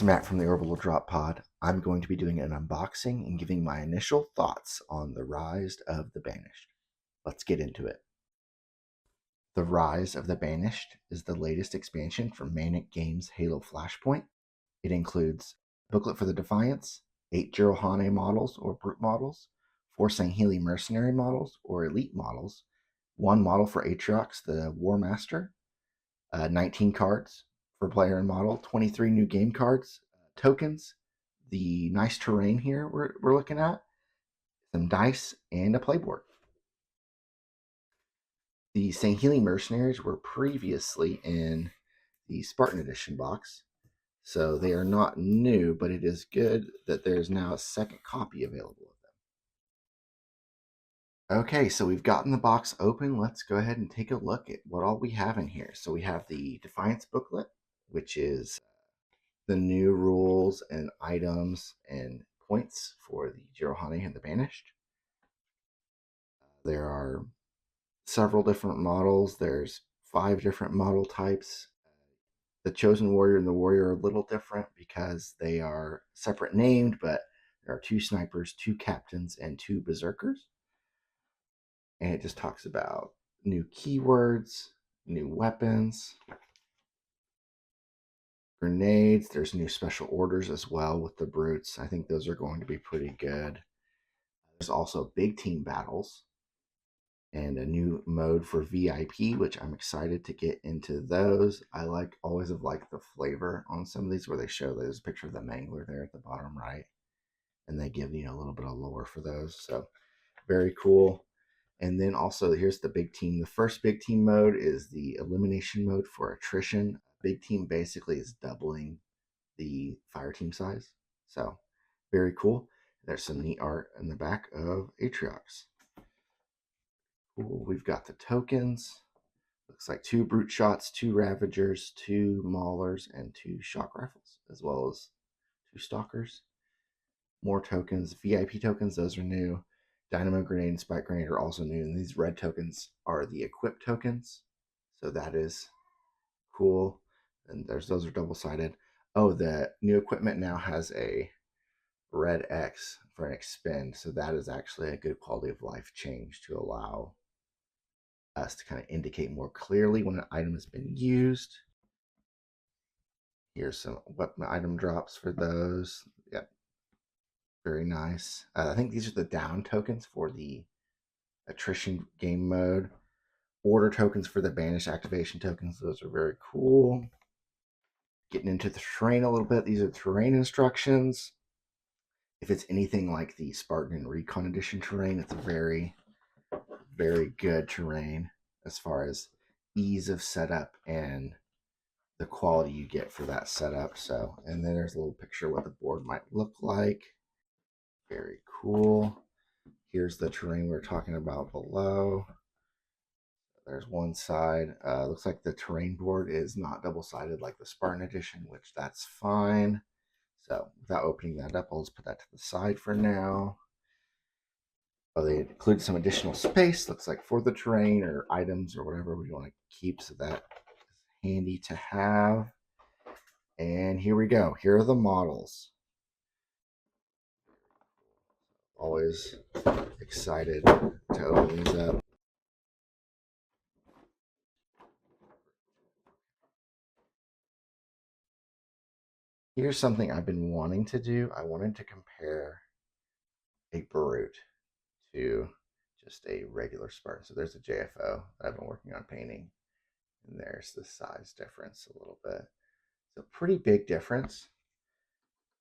It's Matt from the Orbital Drop Pod. I'm going to be doing an unboxing and giving my initial thoughts on the Rise of the Banished. Let's get into it. The Rise of the Banished is the latest expansion from Mantic Games' Halo Flashpoint. It includes a booklet for the Defiance, 8 Jirohane models or Brute models, 4 Sangheili Mercenary models or Elite models, 1 model for Atriox, the War Master, 19 cards for player and model, 23 new game cards, tokens, the nice terrain here we're looking at, some dice, and a playboard. The Sangheili Mercenaries were previously in the Spartan Edition box, so they are not new, but it is good that there's now a second copy available of them. Okay, so we've gotten the box open. Let's go ahead and take a look at what all we have in here. So we have the Defiance booklet, which is the new rules and items and points for the Jirohane and the Banished. There are several different models. There's 5 different model types. The Chosen Warrior and the Warrior are a little different because they are separate named, but there are 2 snipers, 2 captains, and 2 berserkers. And it just talks about new keywords, new weapons, grenades. There's new special orders as well with the brutes. I think those are going to be pretty good. There's also big team battles and a new mode for VIP, which I'm excited to get into those. I always have liked the flavor on some of these where they show there's a picture of the Mangler there at the bottom right, and they give a little bit of lore for those. So very cool. And then also here's the big team. The first big team mode is the elimination mode for attrition. Big team basically is doubling the fire team size. So very cool. There's some neat art in the back of Atriox. Cool. We've got the tokens. Looks like 2 brute shots, 2 ravagers, 2 maulers, and 2 shock rifles, as well as 2 stalkers. More tokens. VIP tokens, those are new. Dynamo grenade and spike grenade are also new, and these red tokens are the equip tokens. So that is cool. And those are double-sided. Oh, the new equipment now has a red X for an expend, so that is actually a good quality of life change to allow us to kind of indicate more clearly when an item has been used. Here's some weapon item drops for those. Yep, very nice. I think these are the down tokens for the attrition game mode. Order tokens for the Banished activation tokens. Those are very cool. Getting into the terrain a little bit. These are terrain instructions. If it's anything like the Spartan and Recon Edition terrain, it's a very, very good terrain as far as ease of setup and the quality you get for that setup. So, and then there's a little picture of what the board might look like. Very cool. Here's the terrain we were talking about below. There's one side. Looks like the terrain board is not double-sided like the Spartan Edition, which that's fine. So without opening that up, I'll just put that to the side for now. Oh, they include some additional space, looks like, for the terrain or items or whatever we want to keep. So that is handy to have. And here we go. Here are the models. Always excited to open these up. Here's something I've been wanting to do. I wanted to compare a brute to just a regular Spartan. So there's a JFO that I've been working on painting. And there's the size difference a little bit. So pretty big difference.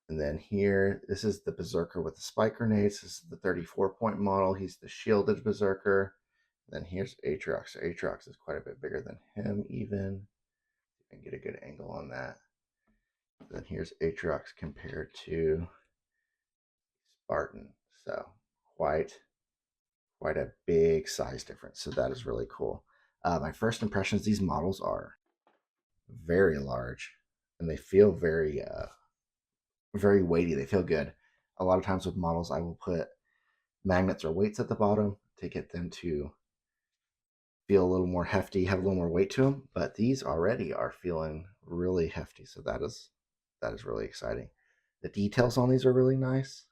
And then here, this is the Berserker with the spike grenades. This is the 34-point model. He's the shielded Berserker. And then here's Atriox. So Atriox is quite a bit bigger than him even. You can get a good angle on that. Then here's Atriox compared to Spartan. So quite a big size difference. So that is really cool. My first impressions, these models are very large and they feel very very weighty. They feel good. A lot of times with models, I will put magnets or weights at the bottom to get them to feel a little more hefty, have a little more weight to them. But these already are feeling really hefty. So that is that is really exciting. The details on these are really nice.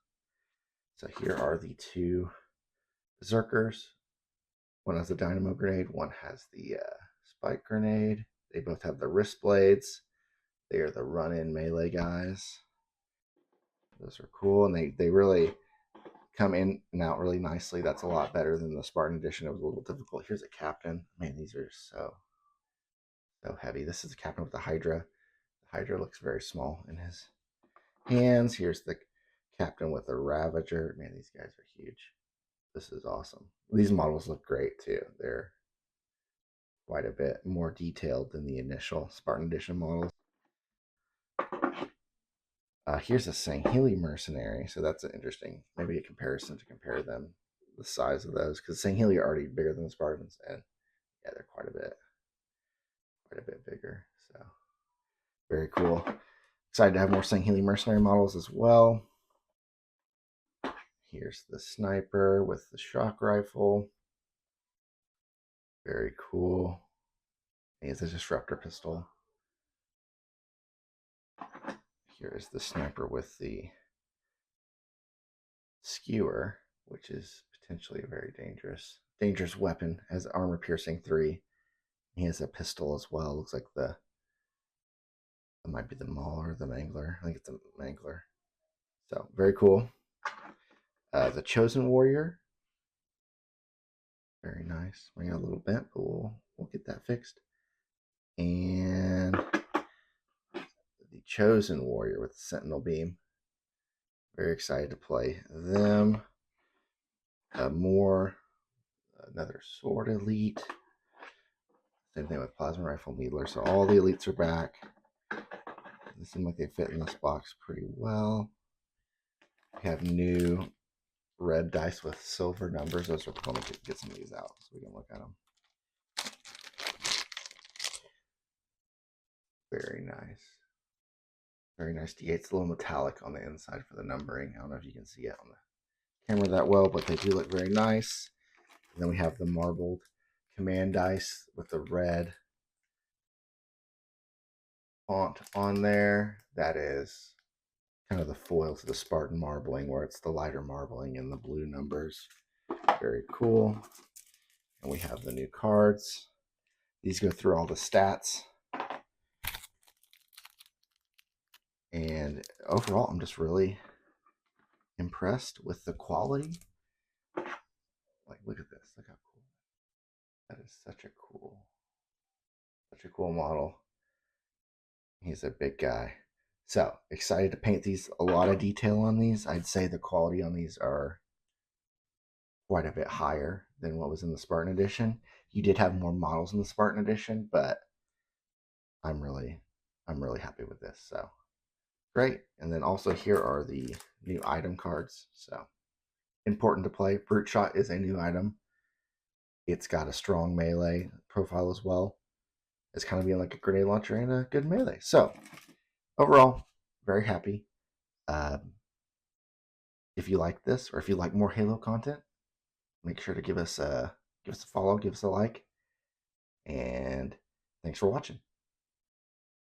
So here are the two Berserkers. One has the dynamo grenade, one has the spike grenade. They both have the wrist blades. They are the run-in melee guys. Those are cool, and they really come in and out really nicely. That's a lot better than the Spartan edition. It was a little difficult. Here's a captain. Man, these are so heavy. This is the captain with the Hydra. The Hydra looks very small in his hands. Here's the captain with the Ravager. Man, these guys are huge. This is awesome. These models look great too. They're quite a bit more detailed than the initial Spartan edition models. Here's a Sangheli mercenary, so that's an interesting, maybe a comparison to compare them, the size of those, because Sangheli are already bigger than the Spartans, and yeah, they're quite a bit bigger. So very cool. Excited to have more Sangheli mercenary models as well. Here's the sniper with the shock rifle. Very cool. He has a disruptor pistol. Here is the sniper with the skewer, which is potentially a very dangerous weapon. Has armor piercing 3. He has a pistol as well. Looks like it might be the Mauler or the Mangler. I think it's a Mangler. So very cool. The Chosen Warrior. Very nice. We got a little bent, but we'll get that fixed. And the Chosen Warrior with the Sentinel Beam. Very excited to play them. Another Sword Elite. Same thing with Plasma Rifle Needler. So all the elites are back. They seem like they fit in this box pretty well. We have new red dice with silver numbers. Those are going to get some of these out so we can look at them. Very nice. Very nice D8. It's a little metallic on the inside for the numbering. I don't know if you can see it on the camera that well, but they do look very nice. And then we have the marbled command dice with the red font on there. That is kind of the foil to the Spartan marbling, where it's the lighter marbling and the blue numbers. Very cool. And we have the new cards. These go through all the stats. And overall, I'm just really impressed with the quality. Like, look at this. Look how cool. That is such a cool model. He's a big guy. So, excited to paint these. A lot of detail on these. I'd say the quality on these are quite a bit higher than what was in the Spartan edition. You did have more models in the Spartan edition, but I'm really happy with this. So, great. And then also here are the new item cards. So, important to play. Brute Shot is a new item. It's got a strong melee profile as well. It's kind of being like a grenade launcher and a good melee. So, overall, very happy. If you like this, or if you like more Halo content, make sure to give us a follow, give us a like, and thanks for watching.